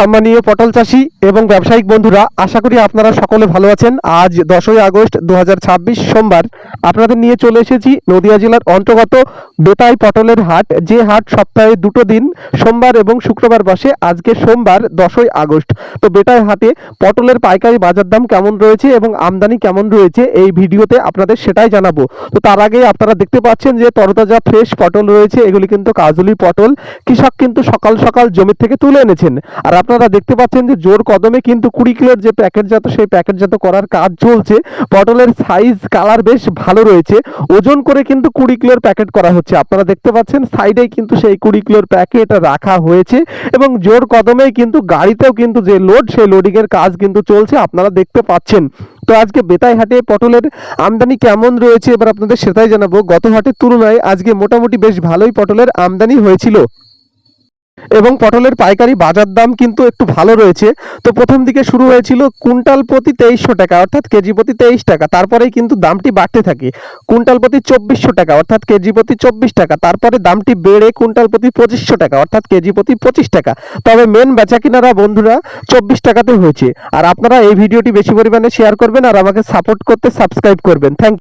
সম্মানীয় পটল চাষী এবং ব্যবসায়িক বন্ধুরা, আশা করি আপনারা সকলে ভালো আছেন। আজ 10ই আগস্ট 2026 সোমবার আপনাদের নিয়ে চলে এসেছি নদিয়া জেলার অন্তর্গত বেতাই পটলের হাট। যে হাট সপ্তাহে দুটো দিন সোমবার এবং শুক্রবার বসে। আজকে সোমবার 10ই আগস্ট। তো বেতাই হাটে পটলের পাইকারি বাজার দাম কেমন রয়েছে এবং আমদানি কেমন রয়েছে এই ভিডিওতে আপনাদের সেটাই জানাবো। তো তার আগে আপনারা দেখতে পাচ্ছেন যে তরতাজা ফ্রেশ পটল রয়েছে, এগুলি কিন্তু কাজলি পটল। কৃষক কিন্তু সকাল সকাল জমি থেকে তুলে এনেছেন। আর আপনারা দেখতে পাচ্ছেন যে জোর কদমে কিন্তু 20 কিলোর যে প্যাকেটজাত সেই প্যাকেটজাত করার কাজ চলছে। পটলের সাইজ কালার বেশ ভালো রয়েছে। ওজন করে কিন্তু 20 কিলোর প্যাকেট করা হচ্ছে। আপনারা দেখতে পাচ্ছেন সাইডেই কিন্তু সেই 20 কিলোর প্যাকেট রাখা হয়েছে এবং জোর কদমেই কিন্তু গাড়িতেও কিন্তু যে লোড সেই লোডিং এর কাজ কিন্তু চলছে, আপনারা দেখতে পাচ্ছেন। তো আজকে বেতাই হাটে পটলের আমদানি কেমন রয়েছে এবার আপনাদের সেটাই জানাবো। গত হাটের তুলনায় আজকে মোটামুটি বেশ ভালোই পটলের আমদানি হয়েছিল এবং পটলের পাইকারি বাজার দাম কিন্তু একটু ভালো রয়েছে। তো প্রথম দিকে শুরু হয়েছিল কুইন্টাল প্রতি 2300 টাকা অর্থাৎ কেজি প্রতি 23 টাকা। তারপরেই কিন্তু দামটি বাড়তে থাকে কুইন্টাল প্রতি 2400 টাকা অর্থাৎ কেজি প্রতি 24 টাকা। তারপরে দামটি বেড়ে কুইন্টাল প্রতি 2500 টাকা অর্থাৎ কেজি প্রতি 25 টাকা। তবে মেন বেচা কিনারা বন্ধুরা 24 টাকাতে হয়েছে। আর আপনারা এই ভিডিওটি বেশি পরিমাণে শেয়ার করবেন আর আমাকে সাপোর্ট করতে সাবস্ক্রাইব করবেন। থ্যাংক